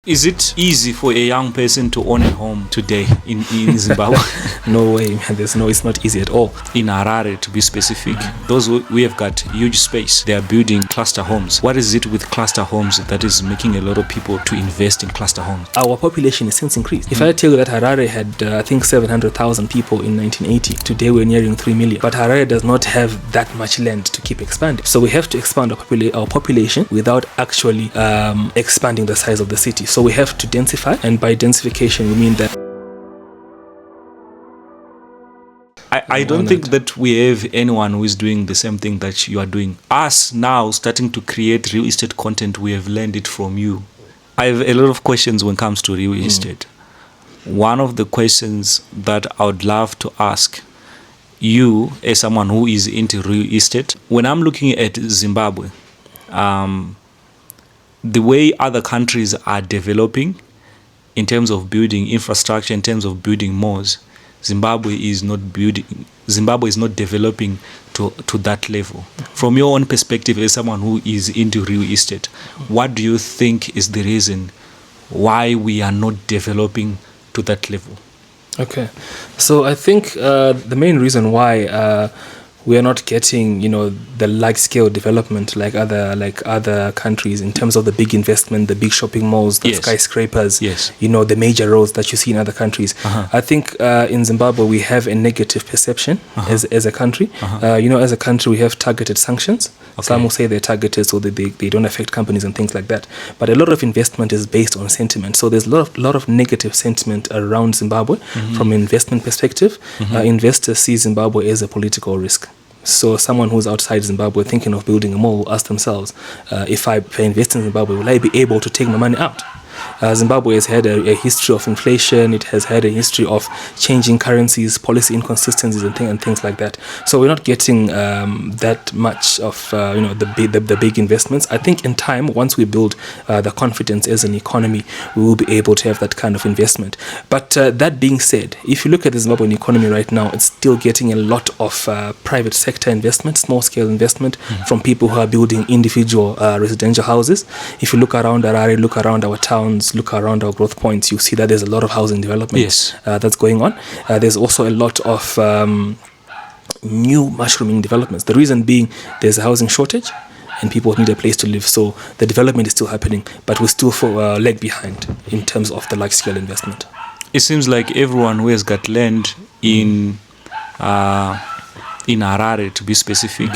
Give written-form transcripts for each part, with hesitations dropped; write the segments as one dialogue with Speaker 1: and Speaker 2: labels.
Speaker 1: Is it easy for a young person to own a home today in Zimbabwe?
Speaker 2: No way, man. It's not easy at all.
Speaker 1: In Harare, to be specific, we have got huge space. They are building cluster homes. What is it with cluster homes that is making a lot of people to invest in cluster homes?
Speaker 2: Our population has since increased. If I tell you that Harare had, I think, 700,000 people in 1980, today we're nearing 3 million. But Harare does not have that much land to keep expanding. So we have to expand our population without actually expanding the size of the city. So we have to densify, and by densification we mean that
Speaker 1: I don't think that we have anyone who is doing the same thing that you are doing. Us now starting to create real estate content, we have learned it from you. I have a lot of questions when it comes to real estate. One of the questions that I would love to ask you as someone who is into real estate, when I'm looking at Zimbabwe, the way other countries are developing in terms of building infrastructure, in terms of building malls, Zimbabwe is not developing to that level. From your own perspective as someone who is into real estate, what do you think is the reason why we are not developing to that level?
Speaker 2: Okay, so I think the main reason why we are not getting, the large-scale development like other countries in terms of the big investment, the big shopping malls, the skyscrapers, the major roads that you see in other countries. I think in Zimbabwe we have a negative perception as a country. As a country we have targeted sanctions. Some will say they're targeted so that they don't affect companies and things like that. But a lot of investment is based on sentiment. So there's a lot of negative sentiment around Zimbabwe from an investment perspective. Investors see Zimbabwe as a political risk. So someone who's outside Zimbabwe thinking of building a mall will ask themselves, if I invest in Zimbabwe, will I be able to take my money out? Zimbabwe has had a history of inflation. It has had a history of changing currencies, policy inconsistencies, and things like that. So we're not getting that much of the big investments. I think in time, once we build the confidence as an economy, we will be able to have that kind of investment. But that being said, if you look at the Zimbabwean economy right now, it's still getting a lot of private sector investment, small scale investment from people who are building individual residential houses. If you look around Harare, look around our towns, look around our growth points, you see that there's a lot of housing development that's going on. There's also a lot of new mushrooming developments. The reason being there's a housing shortage and people need a place to live. So the development is still happening, but we're still lag behind in terms of the large-scale investment.
Speaker 1: It seems like everyone who has got land in Harare, to be specific,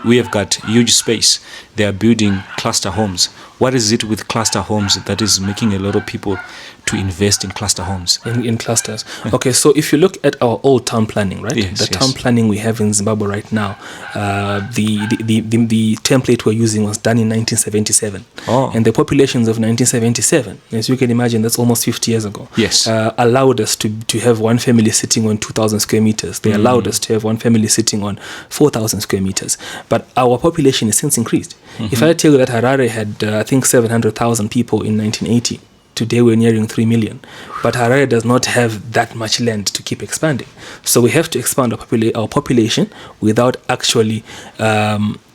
Speaker 1: we have got huge space. They are building cluster homes. What is it with cluster homes that is making a lot of people to invest in cluster homes?
Speaker 2: In clusters. Okay, so if you look at our old town planning, right? The town planning we have in Zimbabwe right now, the template we're using was done in 1977. And the populations of 1977, as you can imagine, that's almost 50 years ago, allowed us to have one family sitting on 2,000 square meters. They allowed us to have one family sitting on 4,000 square meters. But our population has since increased. If I tell you that Harare had, I think, 700,000 people in 1980, today we're nearing 3 million. But Harare does not have that much land to keep expanding. So we have to expand our population without actually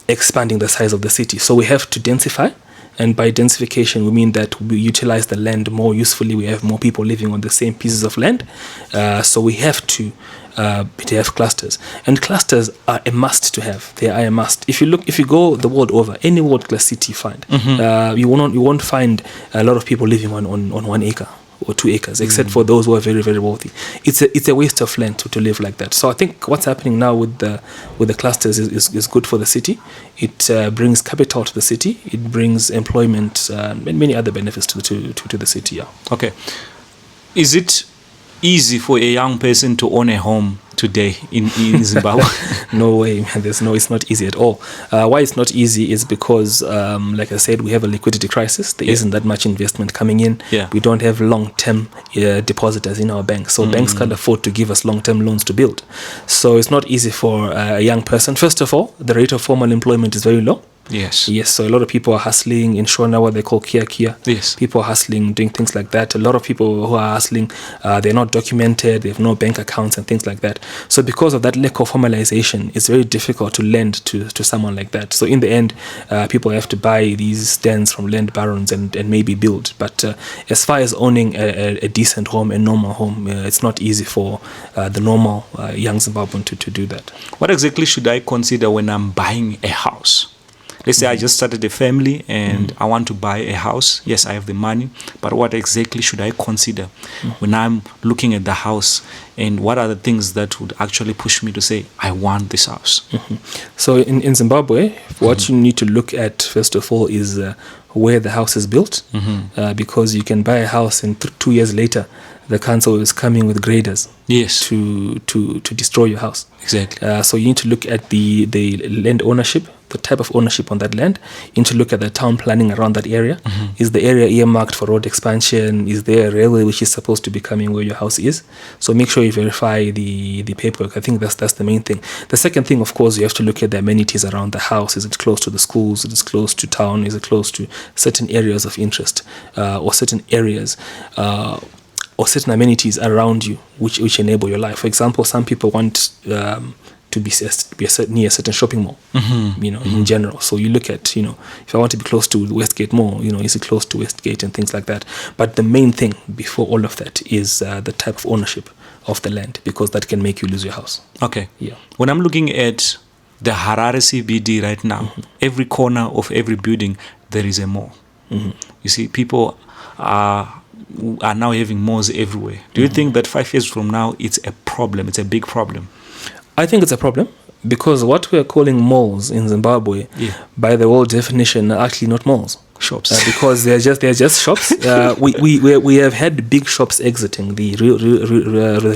Speaker 2: expanding the size of the city. So we have to densify. And by densification, we mean that we utilize the land more usefully. We have more people living on the same pieces of land. So we have to have clusters. And clusters are a must to have. They are a must. If you go the world over, any world-class city you find, you won't find a lot of people living on 1 acre or 2 acres, except for those who are very, very wealthy. It's a waste of land to live like that. So I think what's happening now with the clusters is good for the city. It brings capital to the city. It brings employment and many other benefits to the city.
Speaker 1: Okay. Is it easy for a young person to own a home today in Zimbabwe?
Speaker 2: No way, man. It's not easy at all. Why it's not easy is because, like I said, we have a liquidity crisis. There isn't that much investment coming in. We don't have long-term depositors in our banks. So banks can't afford to give us long-term loans to build. So it's not easy for a young person. First of all, the rate of formal employment is very low.
Speaker 1: Yes.
Speaker 2: Yes, so a lot of people are hustling in Shona, what they call kia.
Speaker 1: Yes.
Speaker 2: People are hustling, doing things like that. A lot of people who are hustling, they're not documented, they have no bank accounts and things like that. So because of that lack of formalization, it's very difficult to lend to someone like that. So in the end, people have to buy these dens from land barons and maybe build. But as far as owning a decent home, a normal home, it's not easy for the normal young Zimbabwean to do that.
Speaker 1: What exactly should I consider when I'm buying a house? Let's say I just started a family and I want to buy a house. Yes, I have the money, but what exactly should I consider when I'm looking at the house, and what are the things that would actually push me to say, I want this house?
Speaker 2: So in Zimbabwe, what you need to look at, first of all, is where the house is built, because you can buy a house and 2 years later, the council is coming with graders to destroy your house.
Speaker 1: Exactly.
Speaker 2: So you need to look at the land ownership, the type of ownership on that land. You need to look at the town planning around that area. Is the area earmarked for road expansion? Is there a railway which is supposed to be coming where your house is? So make sure you verify the paperwork. I think that's the main thing. The second thing, of course, you have to look at the amenities around the house. Is it close to the schools? Is it close to town? Is it close to certain areas of interest, or certain areas or certain amenities around you which enable your life? For example, some people want to be near a certain shopping mall, in general. So you look at, if I want to be close to Westgate Mall, is it close to Westgate and things like that. But the main thing before all of that is the type of ownership of the land, because that can make you lose your house.
Speaker 1: Okay.
Speaker 2: Yeah.
Speaker 1: When I'm looking at the Harare CBD right now, every corner of every building, there is a mall. You see, people are now having malls everywhere. Do you think that 5 years from now, it's a problem? It's a big problem?
Speaker 2: I think it's a problem, because what we are calling malls in Zimbabwe, by the world definition, are actually not malls.
Speaker 1: Shops.
Speaker 2: Because they're just shops. We have had big shops exiting the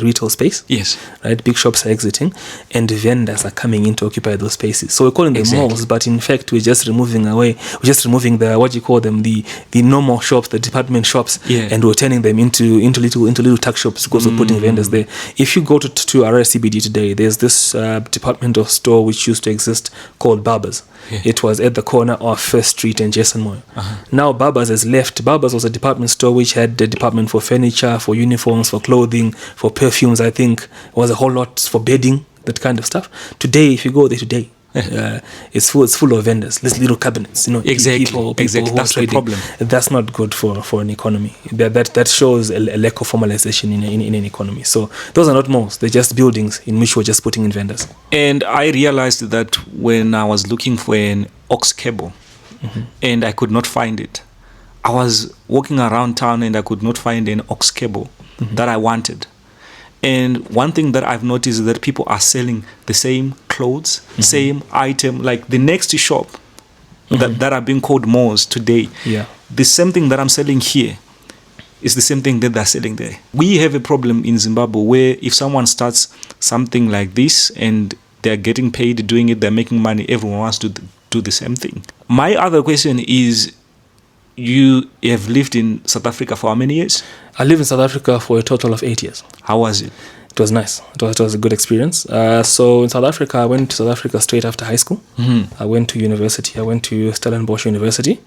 Speaker 2: retail space.
Speaker 1: Yes.
Speaker 2: Right. Big shops are exiting, and vendors are coming in to occupy those spaces. So we're calling them malls, but in fact we're just removing the, what you call them, the normal shops, the department shops, and we're turning them into little tuck shops because we're putting vendors there. If you go to RSCBD today, there's this departmental store which used to exist called Barbers. It was at the corner of First Street and Jason Moyo. Now Barbers has left. Barbers was a department store which had the department for furniture, for uniforms, for clothing, for perfumes. I think was a whole lot for bedding, that kind of stuff. Today, if you go there today, it's full of vendors, these little cabinets.
Speaker 1: Exactly.
Speaker 2: People
Speaker 1: That's the problem.
Speaker 2: That's not good for an economy. That shows a lack of formalization in an economy. So those are not malls; they're just buildings in which we're just putting in vendors.
Speaker 1: And I realized that when I was looking for an aux cable, and I could not find it. I was walking around town and I could not find an aux cable that I wanted. And one thing that I've noticed is that people are selling the same clothes, same item, like the next shop that are being called malls today.
Speaker 2: Yeah.
Speaker 1: The same thing that I'm selling here is the same thing that they're selling there. We have a problem in Zimbabwe where if someone starts something like this and they're getting paid doing it, they're making money, everyone wants to do the same thing. My other question is, you have lived in South Africa for how many years?
Speaker 2: I lived in South Africa for a total of 8 years.
Speaker 1: How was it?
Speaker 2: It was nice. It was a good experience. So in South Africa, I went to South Africa straight after high school. I went to university. I went to Stellenbosch University.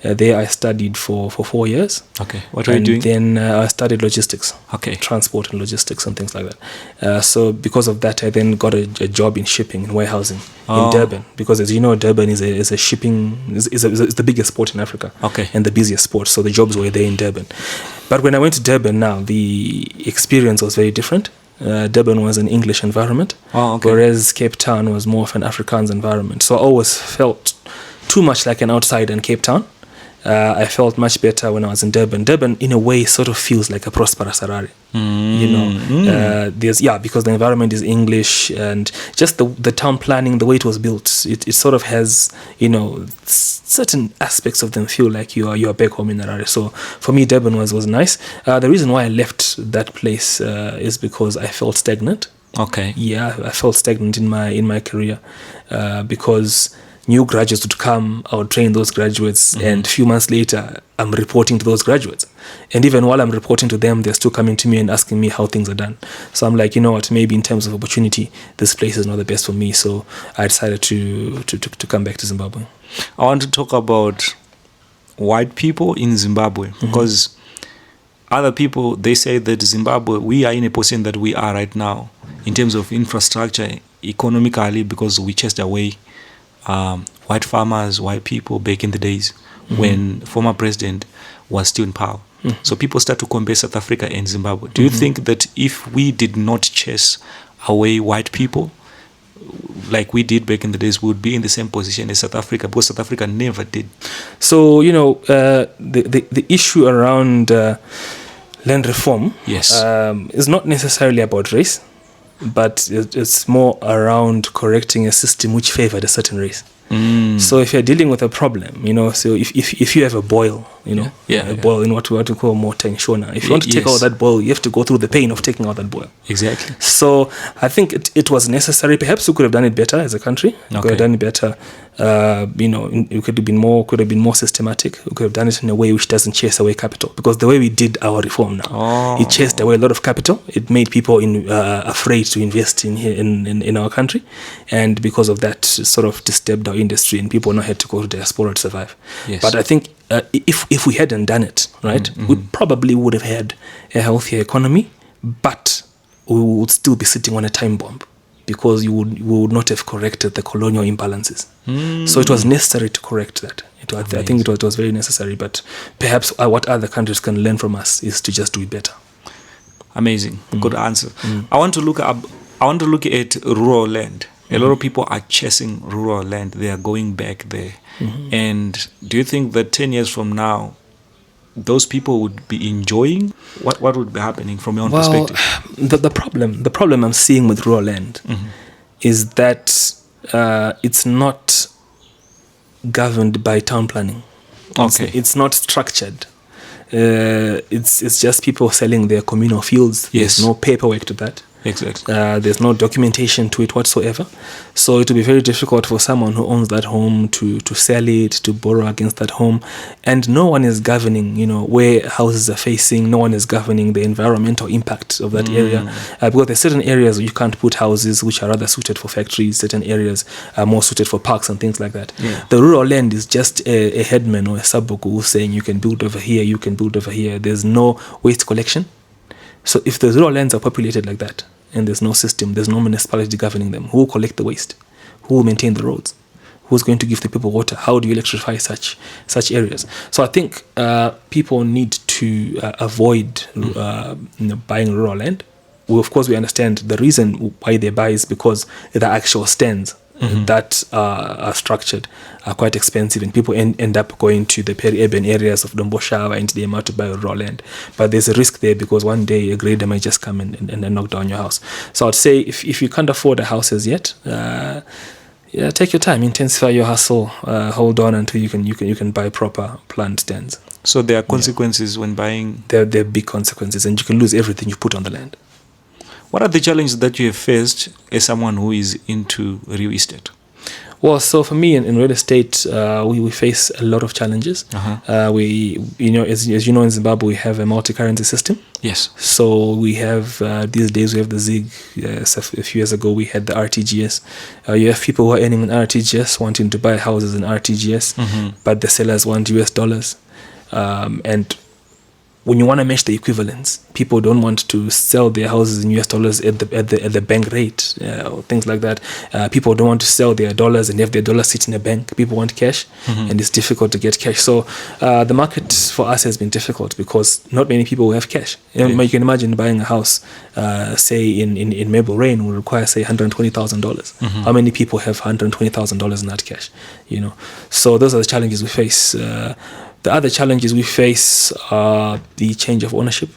Speaker 2: There I studied for 4 years.
Speaker 1: Okay. What were you doing?
Speaker 2: Then I studied logistics.
Speaker 1: Okay.
Speaker 2: Transport and logistics and things like that. So because of that, I then got a job in shipping and warehousing in Durban. Because as you know, Durban is a shipping is the biggest port in Africa.
Speaker 1: Okay.
Speaker 2: And the busiest port. So the jobs were there in Durban. But when I went to Durban now, the experience was very different. Durban was an English environment, whereas Cape Town was more of an Afrikaans environment. So I always felt too much like an outsider in Cape Town. I felt much better when I was in Durban. Durban, in a way, sort of feels like a prosperous Harare. Because the environment is English, and just the town planning, the way it was built, it sort of has, certain aspects of them feel like you are back home in Harare. So for me, Durban was nice. The reason why I left that place is because I felt stagnant.
Speaker 1: Okay.
Speaker 2: Yeah, I felt stagnant in my career because new graduates would come, I would train those graduates, and a few months later, I'm reporting to those graduates. And even while I'm reporting to them, they're still coming to me and asking me how things are done. So I'm like, you know what, maybe in terms of opportunity, this place is not the best for me. So I decided to come back to Zimbabwe.
Speaker 1: I want to talk about white people in Zimbabwe, because other people, they say that Zimbabwe, we are in a position that we are right now in terms of infrastructure, economically, because we chased away white farmers, white people back in the days when former president was still in power. So people start to compare South Africa and Zimbabwe. Do you think that if we did not chase away white people like we did back in the days, we would be in the same position as South Africa? Because South Africa never did.
Speaker 2: So, you know, the issue around land reform is not necessarily about race, but it's more around correcting a system which favored a certain race. So if you're dealing with a problem, you know, so if you have a boil, you know, a boil in what we call mortar and shona, if you want to take out that boil, you have to go through the pain of taking out that boil.
Speaker 1: Exactly.
Speaker 2: So I think it was necessary. Perhaps we could have done it better as a country. We could have done it better. You know, it could have been more systematic. We could have done it in a way which doesn't chase away capital. Because the way we did our reform now, it chased away a lot of capital. It made people afraid to invest in our country, and because of that, sort of disturbed our industry, and people now had to go to diaspora to survive. But I think if we hadn't done it, right, we probably would have had a healthier economy, but we would still be sitting on a time bomb, because we would not have corrected the colonial imbalances. So it was necessary to correct that. I think it was very necessary, but perhaps what other countries can learn from us is to just do it better.
Speaker 1: Amazing. Good answer. I want to look at rural land. A lot of people are chasing rural land. They are going back there. And do you think that 10 years from now, those people would be enjoying? What would be happening from your own perspective?
Speaker 2: The problem I'm seeing with rural land is that it's not governed by town planning. It's not structured. It's just people selling their communal fields. There's no paperwork to that.
Speaker 1: Exactly.
Speaker 2: There's no documentation to it whatsoever. So it will be very difficult for someone who owns that home to sell it, to borrow against that home. And no one is governing, you know, where houses are facing. No one is governing the environmental impact of that area. Because there's certain areas where you can't put houses which are rather suited for factories. Certain areas are more suited for parks and things like that. The rural land is just a headman or a saboku who's saying you can build over here, you can build over here. There's no waste collection. So if the rural lands are populated like that, and there's no system, there's no municipality governing them, who will collect the waste? Who will maintain the roads? Who's going to give the people water? How do you electrify such areas? So I think people need to avoid buying rural land. Of course, we understand the reason why they buy is because the actual stands that are structured are quite expensive, and people end up going to the peri-urban areas of Domboshawa and Dema to buy raw land. But there's a risk there, because one day a grader might just come and knock down your house. So I'd say if you can't afford a house as yet, take your time, intensify your hustle, hold on until you can buy proper planned stands.
Speaker 1: So there are consequences when buying.
Speaker 2: There are big consequences, and you can lose everything you put on the land.
Speaker 1: What are the challenges that you have faced as someone who is into real estate?
Speaker 2: Well, so for me in real estate, we face a lot of challenges. We, as you know, in Zimbabwe, we have a multi-currency system.
Speaker 1: Yes.
Speaker 2: So we have, these days we have the ZIG. A few years ago we had the RTGS. You have people who are earning in RTGS wanting to buy houses in RTGS, but the sellers want US dollars. And when you want to match the equivalents, people don't want to sell their houses in US dollars at the bank rate, or things like that. People don't want to sell their dollars and have their dollars sit in a bank. People want cash, and it's difficult to get cash. So the market for us has been difficult because not many people have cash. You can imagine buying a house, say in Maple Rain, will require say $120,000. How many people have $120,000 in that cash? So those are the challenges we face. The other challenges we face are the change of ownership.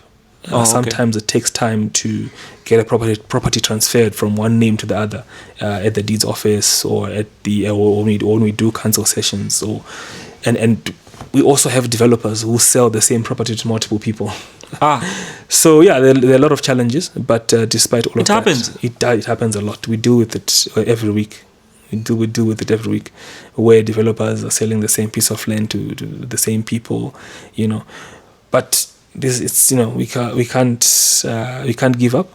Speaker 2: Sometimes it takes time to get a property transferred from one name to the other at the deeds office, or at when we do council sessions. And we also have developers who sell the same property to multiple people. So yeah, there are a lot of challenges, but despite all of that, it happens a lot. We deal with it every week. We deal with it every week, where developers are selling the same piece of land to the same people, But this, it's we can't give up.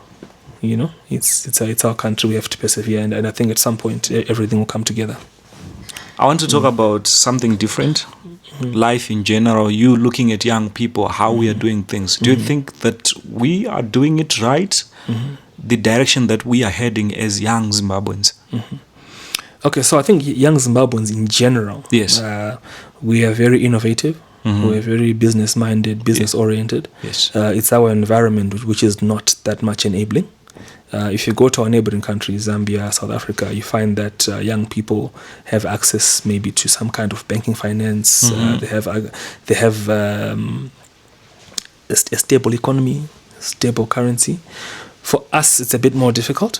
Speaker 2: It's our country. We have to persevere, and I think at some point everything will come together.
Speaker 1: I want to talk about something different. Life in general, you looking at young people, how we are doing things. Do you think that we are doing it right? The direction that we are heading as young Zimbabweans?
Speaker 2: Okay, so I think young Zimbabweans in general,
Speaker 1: yes,
Speaker 2: we are very innovative. We're very business-minded, business-oriented.
Speaker 1: Yes.
Speaker 2: It's our environment which is not that much enabling. If you go to our neighboring countries, Zambia, South Africa, you find that young people have access maybe to some kind of banking finance. They have a stable economy, stable currency. For us, it's a bit more difficult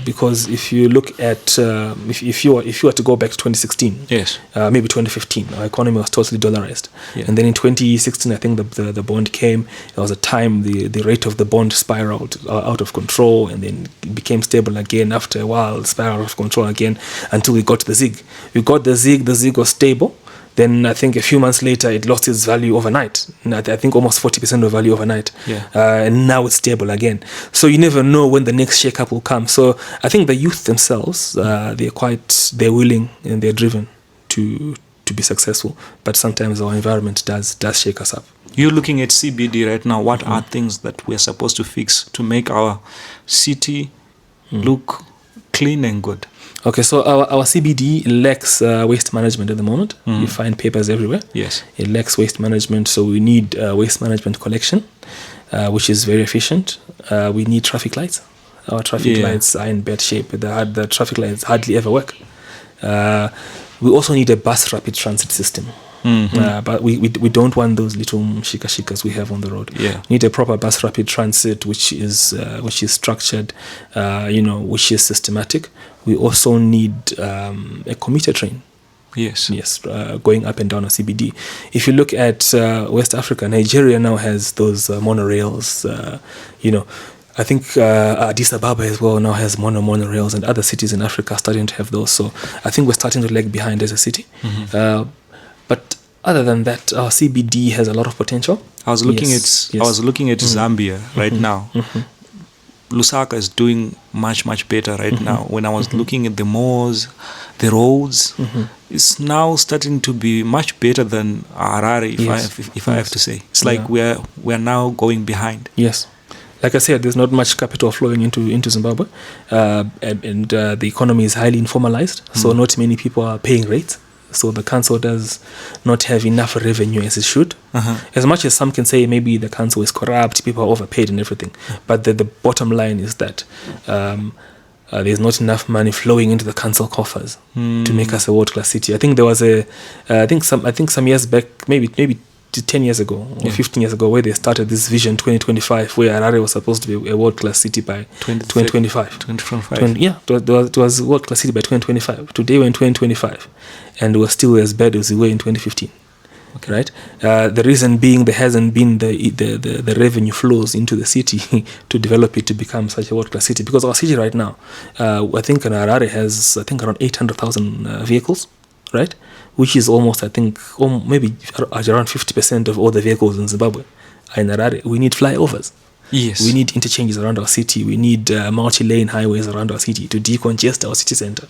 Speaker 2: because if you look at if you were to go back to 2016,
Speaker 1: yes,
Speaker 2: maybe 2015, our economy was totally dollarized, and then in 2016, I think the bond came. There was a time the rate of the bond spiraled out of control, and then it became stable again. After a while, it spiraled out of control again until we got the ZiG. We got the ZiG. The ZiG was stable. Then I think a few months later, it lost its value overnight. I think almost 40% of value overnight. And now it's stable again. So you never know when the next shake-up will come. So I think the youth themselves, they're willing and they're driven to be successful. But sometimes our environment does shake us up.
Speaker 1: You're looking at CBD right now. What are things that we're supposed to fix to make our city look clean and good?
Speaker 2: Okay, so our CBD lacks waste management at the moment. You find papers everywhere.
Speaker 1: Yes.
Speaker 2: It lacks waste management, so we need waste management collection, which is very efficient. We need traffic lights. Our traffic lights are in bad shape. The traffic lights hardly ever work. We also need a bus rapid transit system. But we don't want those little shika-shikas we have on the road. We need a proper bus rapid transit, which is structured, which is systematic. We also need a commuter train.
Speaker 1: Yes,
Speaker 2: going up and down a CBD. If you look at West Africa, Nigeria now has those monorails. I think Addis Ababa as well now has monorails, and other cities in Africa are starting to have those. So I think we're starting to lag behind as a city. But other than that, our CBD has a lot of potential.
Speaker 1: I was looking at Zambia right now. Lusaka is doing much better right now. When I was looking at the malls, the roads, it's now starting to be much better than Harare. If I have to say, it's like we're now going behind.
Speaker 2: Yes. Like I said, there's not much capital flowing into Zimbabwe, and the economy is highly informalized. So not many people are paying rates. So the council does not have enough revenue as it should. As much as some can say maybe the council is corrupt, people are overpaid and everything. But the bottom line is that there's not enough money flowing into the council coffers to make us a world-class city. I think there was some years back, maybe 10 years ago or 15 years ago, where they started this Vision 2025, where Harare was supposed to be a world-class city by 2025. It was a world-class city by 2025. Today we're in 2025, and we're still as bad as we were in 2015. Okay. Right? The reason being there hasn't been the revenue flows into the city to develop it to become such a world-class city. Because our city right now, I think Harare has around 800,000 vehicles, right? Which is almost, maybe around 50% of all the vehicles in Zimbabwe are in Harare. We need flyovers.
Speaker 1: Yes.
Speaker 2: We need interchanges around our city. We need multi-lane highways around our city to decongest our city center.